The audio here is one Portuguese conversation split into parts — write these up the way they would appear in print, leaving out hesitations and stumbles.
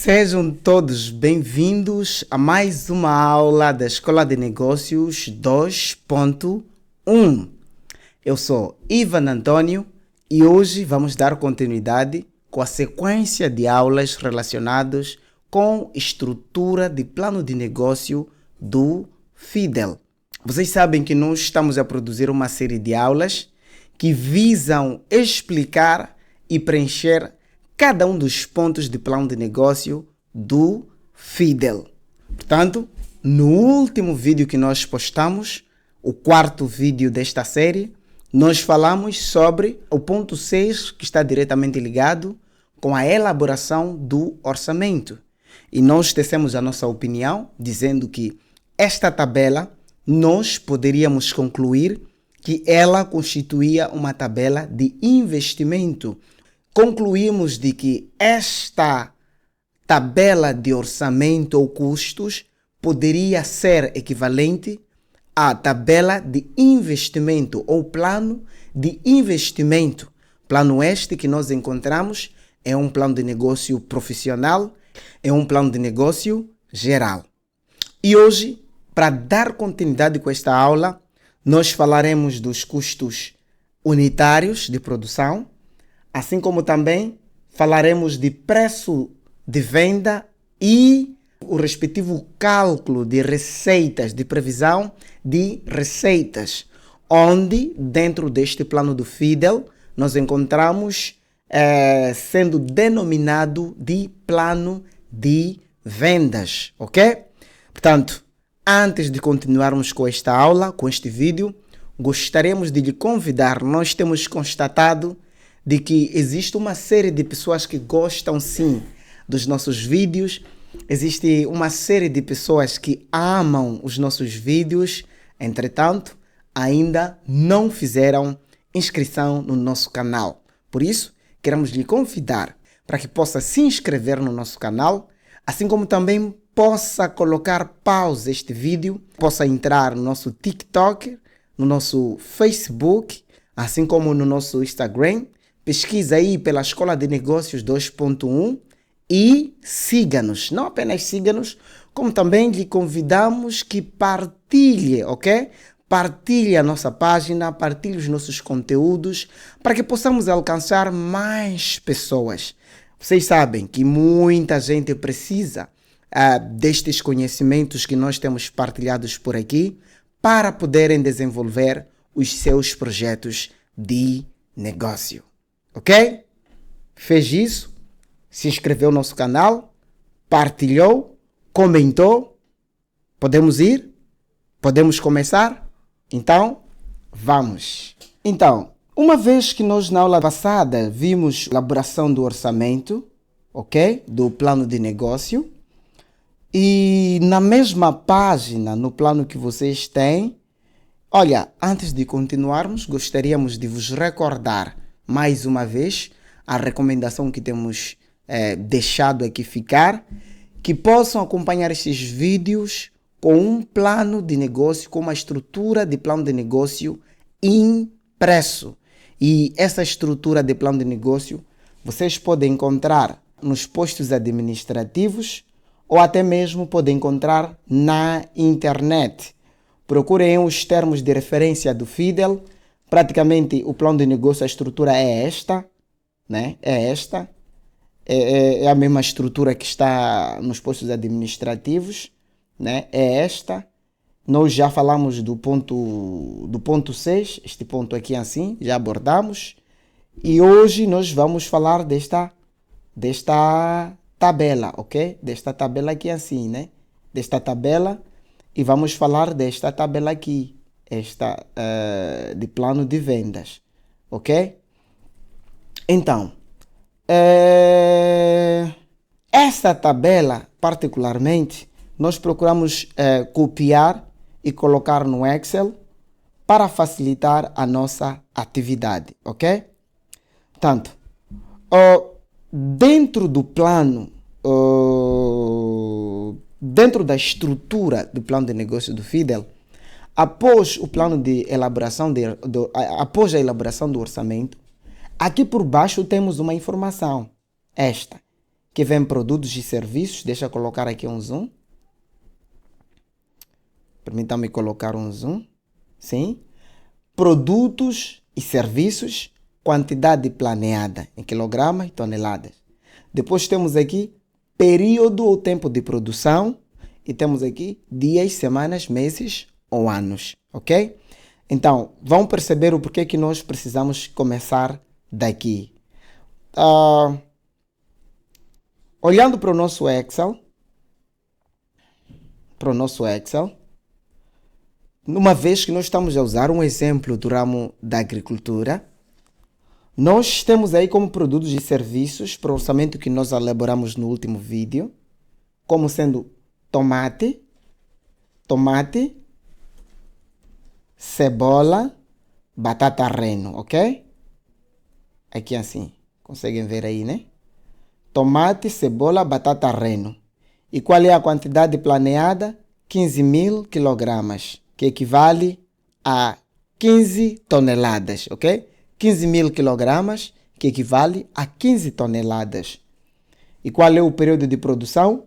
Sejam todos bem-vindos a mais uma aula da Escola de Negócios 2.1. Eu sou Ivan Antônio e hoje vamos dar continuidade com a sequência de aulas relacionadas com estrutura de plano de negócio do Fidel. Vocês sabem que nós estamos a produzir uma série de aulas que visam explicar e preencher cada um dos pontos de plano de negócio do Fidel. Portanto, no último vídeo que nós postamos, o quarto vídeo desta série, nós falamos sobre o ponto 6, que está diretamente ligado com a elaboração do orçamento. E nós tecemos a nossa opinião, dizendo que esta tabela, nós poderíamos concluir que ela constituía uma tabela de investimento. Concluímos de que esta tabela de orçamento ou custos poderia ser equivalente à tabela de investimento ou plano de investimento. Plano este que nós encontramos é um plano de negócio profissional, é um plano de negócio geral. E hoje, para dar continuidade com esta aula, nós falaremos dos custos unitários de produção, assim como também falaremos de preço de venda e o respectivo cálculo de receitas, de previsão de receitas, onde dentro deste plano do Fidel nós encontramos sendo denominado de plano de vendas, ok? Portanto, antes de continuarmos com esta aula, com este vídeo, gostaríamos de lhe convidar. Nós temos constatado de que existe uma série de pessoas que gostam sim dos nossos vídeos, existe uma série de pessoas que amam os nossos vídeos, entretanto, ainda não fizeram inscrição no nosso canal. Por isso, queremos lhe convidar para que possa se inscrever no nosso canal, assim como também possa colocar pausa este vídeo, possa entrar no nosso TikTok, no nosso Facebook, assim como no nosso Instagram. Pesquisa aí pela Escola de Negócios 2.1 e siga-nos. Não apenas siga-nos, como também lhe convidamos que partilhe, ok? Partilhe a nossa página, partilhe os nossos conteúdos para que possamos alcançar mais pessoas. Vocês sabem que muita gente precisa destes conhecimentos que nós temos partilhados por aqui para poderem desenvolver os seus projetos de negócio. Ok? Fez isso? Se inscreveu no nosso canal? Partilhou? Comentou? Podemos ir? Podemos começar? Então, vamos! Então, uma vez que nós na aula passada vimos a elaboração do orçamento, ok? Do plano de negócio, e na mesma página, no plano que vocês têm, olha, antes de continuarmos, gostaríamos de vos recordar mais uma vez a recomendação que temos deixado aqui ficar, que possam acompanhar estes vídeos com um plano de negócio, com uma estrutura de plano de negócio impresso. E essa estrutura de plano de negócio vocês podem encontrar nos postos administrativos ou até mesmo podem encontrar na internet. Procurem os termos de referência do Fidel. Praticamente o plano de negócio, a estrutura é esta, né? É a mesma estrutura que está nos postos administrativos, né? É esta. Nós já falamos do ponto 6, este ponto aqui assim, já abordamos. E hoje nós vamos falar desta tabela, ok? Desta tabela aqui assim, né? Desta tabela, e vamos falar desta tabela aqui, esta de plano de vendas, ok? Então, esta tabela, particularmente, nós procuramos copiar e colocar no Excel para facilitar a nossa atividade, ok? Portanto, dentro do plano, dentro da estrutura do plano de negócio do Fidel, após o plano de elaboração, após a elaboração do orçamento, aqui por baixo temos uma informação, esta, que vem produtos e serviços. Deixa eu colocar aqui um zoom. Permitam-me colocar um zoom. Sim. Produtos e serviços, quantidade planeada em quilogramas e toneladas. Depois temos aqui período ou tempo de produção e temos aqui dias, semanas, meses ou anos, ok? Então, vão perceber o porquê que nós precisamos começar daqui. Olhando para o nosso Excel, uma vez que nós estamos a usar um exemplo do ramo da agricultura, nós temos aí como produtos e serviços, para o orçamento que nós elaboramos no último vídeo, como sendo tomate, cebola, batata reno, ok? Aqui assim, conseguem ver aí, né? Tomate, cebola, batata reno. E qual é a quantidade planeada? 15.000 quilogramas, que equivale a 15 toneladas, ok? 15.000 quilogramas, que equivale a 15 toneladas. E qual é o período de produção?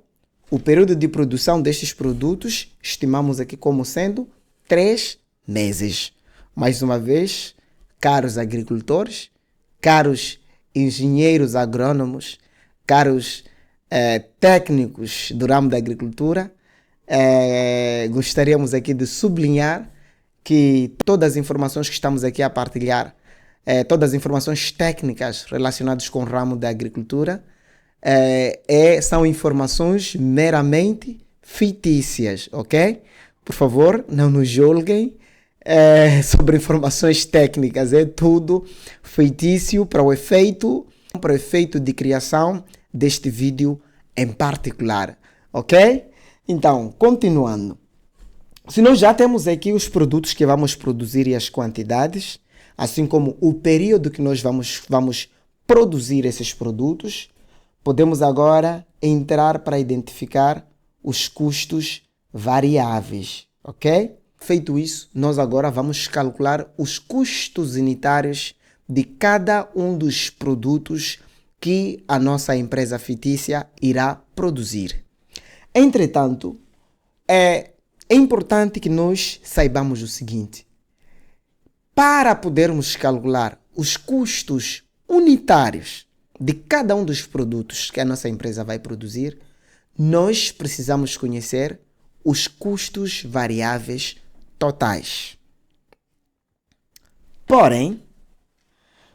O período de produção destes produtos estimamos aqui como sendo 3 meses. Mais uma vez, caros agricultores, caros engenheiros agrônomos, caros técnicos do ramo da agricultura, gostaríamos aqui de sublinhar que todas as informações que estamos aqui a partilhar, todas as informações técnicas relacionadas com o ramo da agricultura, são informações meramente fictícias, ok? Por favor, não nos julguem sobre informações técnicas, é tudo fictício para o efeito de criação deste vídeo em particular, ok? Então, continuando. Se nós já temos aqui os produtos que vamos produzir e as quantidades, assim como o período que nós vamos produzir esses produtos, podemos agora entrar para identificar os custos variáveis, ok? Feito isso, nós agora vamos calcular os custos unitários de cada um dos produtos que a nossa empresa fictícia irá produzir. Entretanto, é importante que nós saibamos o seguinte: para podermos calcular os custos unitários de cada um dos produtos que a nossa empresa vai produzir, nós precisamos conhecer os custos variáveis totais. Porém,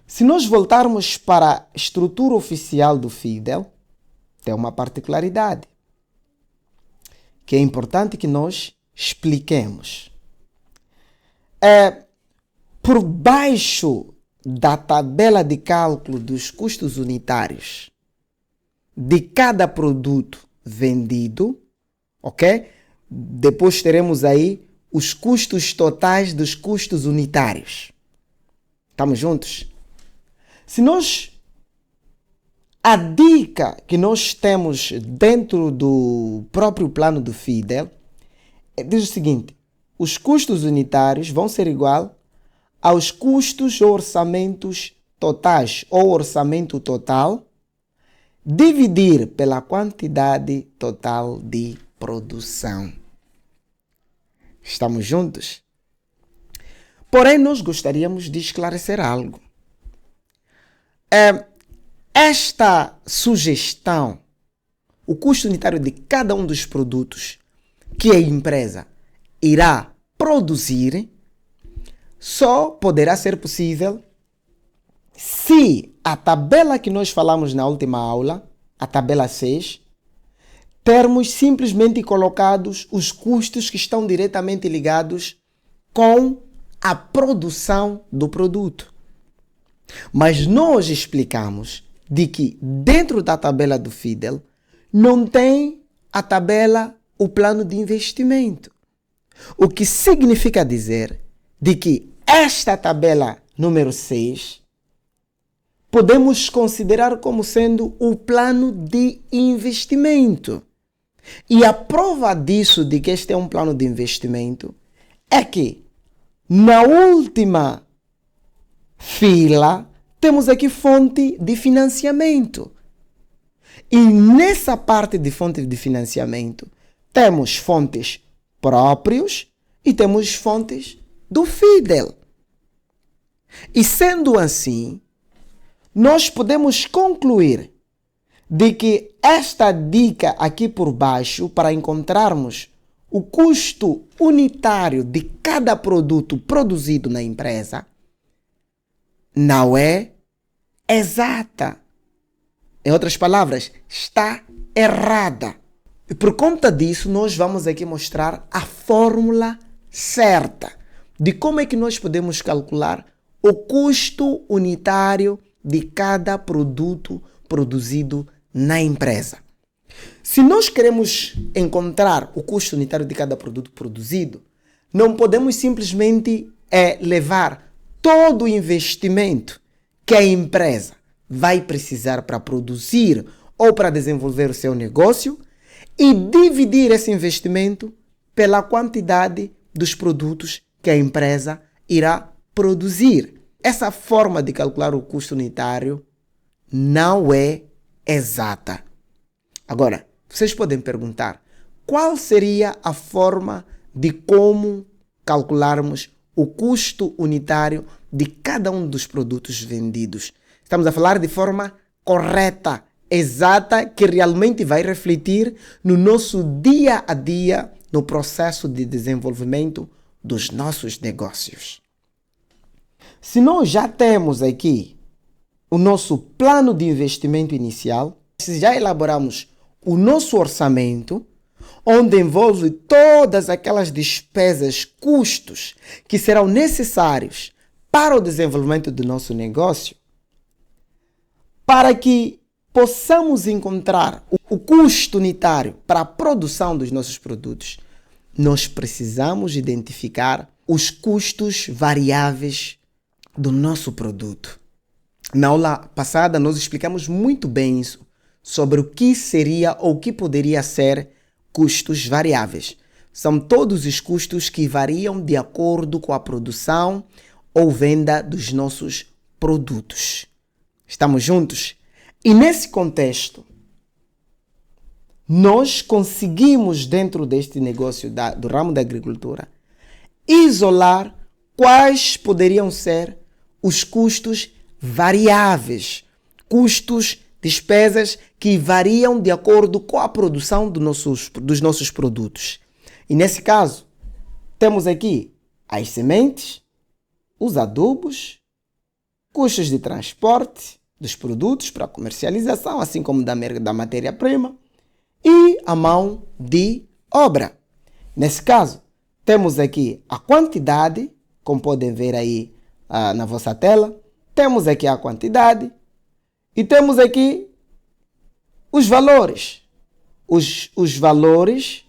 se nós voltarmos para a estrutura oficial do FIDEL, tem uma particularidade que é importante que nós expliquemos. Por baixo da tabela de cálculo dos custos unitários de cada produto vendido, ok? Depois teremos aí os custos totais dos custos unitários. Estamos juntos? A dica que nós temos dentro do próprio plano do FIDEL diz o seguinte: os custos unitários vão ser igual aos custos ou orçamentos totais ou orçamento total dividir pela quantidade total de produção. Estamos juntos? Porém, nós gostaríamos de esclarecer algo. Esta sugestão, o custo unitário de cada um dos produtos que a empresa irá produzir, só poderá ser possível se a tabela que nós falamos na última aula, a tabela 6, termos simplesmente colocados os custos que estão diretamente ligados com a produção do produto. Mas nós explicamos de que dentro da tabela do FIDEL não tem a tabela, o plano de investimento. O que significa dizer de que esta tabela número 6 podemos considerar como sendo o plano de investimento. E a prova disso, de que este é um plano de investimento, é que na última fila temos aqui fonte de financiamento. E nessa parte de fonte de financiamento, temos fontes próprios e temos fontes do FIDEL. E sendo assim, nós podemos concluir de que esta dica aqui por baixo, para encontrarmos o custo unitário de cada produto produzido na empresa, não é exata. Em outras palavras, está errada. E por conta disso, nós vamos aqui mostrar a fórmula certa de como é que nós podemos calcular o custo unitário de cada produto produzido na empresa. Se nós queremos encontrar o custo unitário de cada produto produzido, não podemos simplesmente levar todo o investimento que a empresa vai precisar para produzir ou para desenvolver o seu negócio e dividir esse investimento pela quantidade dos produtos que a empresa irá produzir. Essa forma de calcular o custo unitário não é exata. Agora, vocês podem perguntar, qual seria a forma de como calcularmos o custo unitário de cada um dos produtos vendidos? Estamos a falar de forma correta, exata, que realmente vai refletir no nosso dia a dia, no processo de desenvolvimento dos nossos negócios. Se nós já temos aqui o nosso plano de investimento inicial, se já elaboramos o nosso orçamento, onde envolve todas aquelas despesas, custos que serão necessários para o desenvolvimento do nosso negócio, para que possamos encontrar o custo unitário para a produção dos nossos produtos, nós precisamos identificar os custos variáveis do nosso produto. Na aula passada, nós explicamos muito bem isso, sobre o que seria ou o que poderia ser custos variáveis. São todos os custos que variam de acordo com a produção ou venda dos nossos produtos. Estamos juntos? E nesse contexto, nós conseguimos, dentro deste negócio do ramo da agricultura, isolar quais poderiam ser os custos variáveis, custos, despesas que variam de acordo com a produção dos nossos produtos. E nesse caso, temos aqui as sementes, os adubos, custos de transporte dos produtos para comercialização, assim como da matéria-prima, e a mão de obra. Nesse caso, temos aqui a quantidade, como podem ver aí na vossa tela, temos aqui a quantidade e temos aqui os valores. Os valores,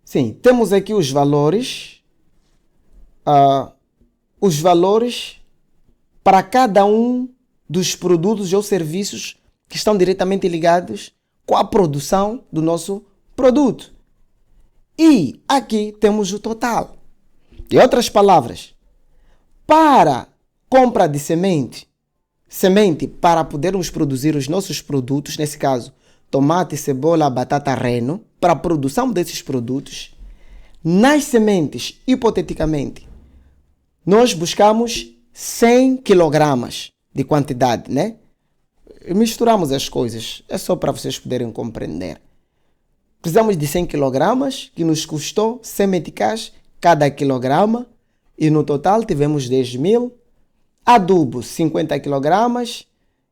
sim, temos aqui os valores para cada um dos produtos ou serviços que estão diretamente ligados com a produção do nosso produto. E aqui temos o total. Em outras palavras, para compra de semente para podermos produzir os nossos produtos, nesse caso, tomate, cebola, batata, reno, para a produção desses produtos, nas sementes, hipoteticamente, nós buscamos 100 kg de quantidade, né? Misturamos as coisas, é só para vocês poderem compreender. Precisamos de 100 kg, que nos custou 100 meticais cada quilograma, e no total tivemos 10.000. Adubo, 50 kg,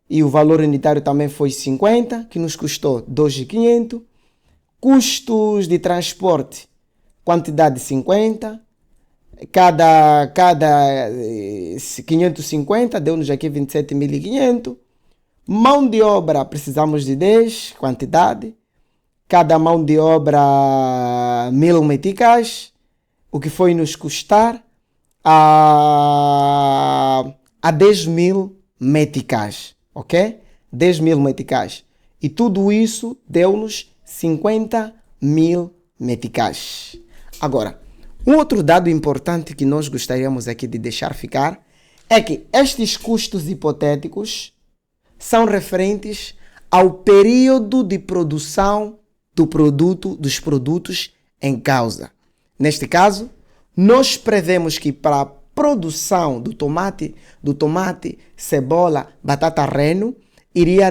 e o valor unitário também foi 50, que nos custou 2.500. Custos de transporte, quantidade 50. Cada 550 deu-nos aqui 27.500. Mão de obra, precisamos de 10, quantidade. Cada mão de obra 1.000 meticais, o que foi nos custar a 10.000 meticais, ok? 10.000 meticais. E tudo isso deu-nos 50.000 meticais. Agora, um outro dado importante que nós gostaríamos aqui de deixar ficar é que estes custos hipotéticos são referentes ao período de produção dos produtos em causa. Neste caso, nós prevemos que para a produção do tomate, cebola, batata reno, iria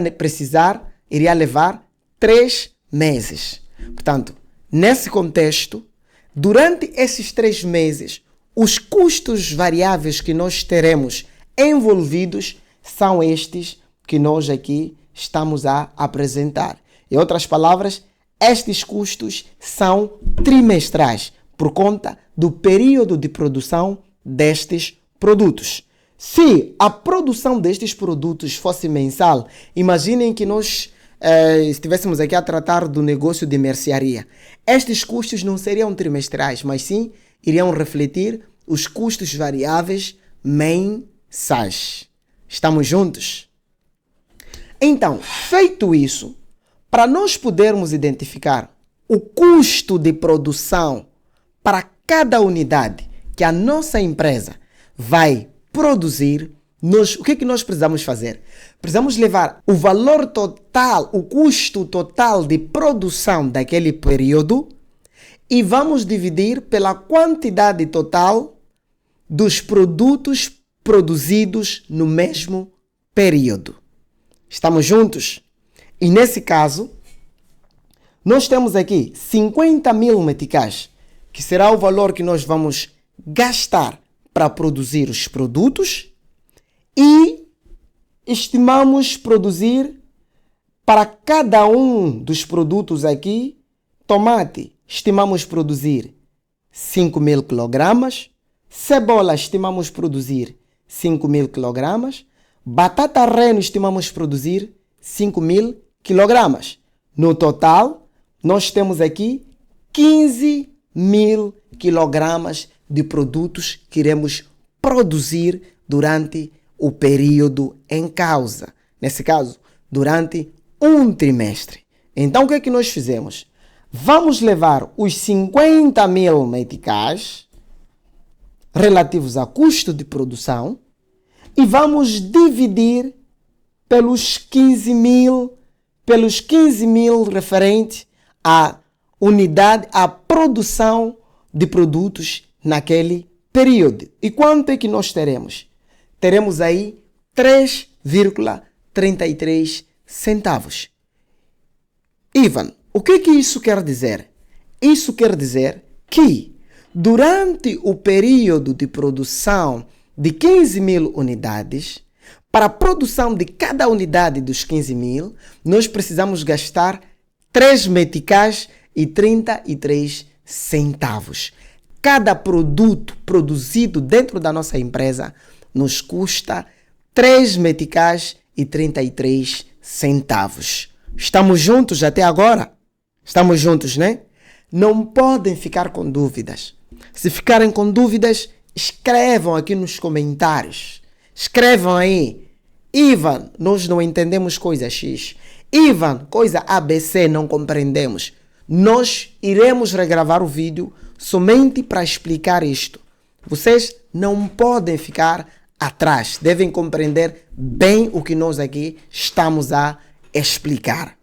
levar 3 meses. Portanto, nesse contexto, durante esses 3 meses, os custos variáveis que nós teremos envolvidos são estes que nós aqui estamos a apresentar. Em outras palavras, estes custos são trimestrais, por conta do período de produção destes produtos. Se a produção destes produtos fosse mensal, imaginem que nós estivéssemos aqui a tratar do negócio de mercearia. Estes custos não seriam trimestrais, mas sim iriam refletir os custos variáveis mensais. Estamos juntos? Então, feito isso, para nós podermos identificar o custo de produção para cada unidade que a nossa empresa vai produzir, o que nós precisamos fazer? Precisamos levar o valor total, o custo total de produção daquele período e vamos dividir pela quantidade total dos produtos produzidos no mesmo período. Estamos juntos? E nesse caso, nós temos aqui 50.000 meticais, que será o valor que nós vamos gastar para produzir os produtos, e estimamos produzir para cada um dos produtos aqui, tomate, estimamos produzir 5.000 kg, cebola, estimamos produzir 5.000 kg, batata reno, estimamos produzir 5.000 kg. No total, nós temos aqui 15.000 kg de produtos que iremos produzir durante o período em causa. Nesse caso, durante um trimestre. Então, o que é que nós fizemos? Vamos levar os 50.000 meticais relativos a custo de produção e vamos dividir pelos 15.000 referente à unidade, à produção de produtos naquele período. E quanto é que nós teremos? Teremos aí 3,33 centavos. Ivan, o que isso quer dizer? Isso quer dizer que durante o período de produção de 15.000 unidades, para a produção de cada unidade dos 15.000, nós precisamos gastar 3 meticais e 33 centavos. Cada produto produzido dentro da nossa empresa nos custa 3 meticais e 33 centavos. Estamos juntos até agora? Estamos juntos, né? Não podem ficar com dúvidas. Se ficarem com dúvidas, escrevam aqui nos comentários. Escrevam aí. Ivan, nós não entendemos coisa X. Ivan, coisa ABC não compreendemos. Nós iremos regravar o vídeo somente para explicar isto. Vocês não podem ficar atrás. Devem compreender bem o que nós aqui estamos a explicar.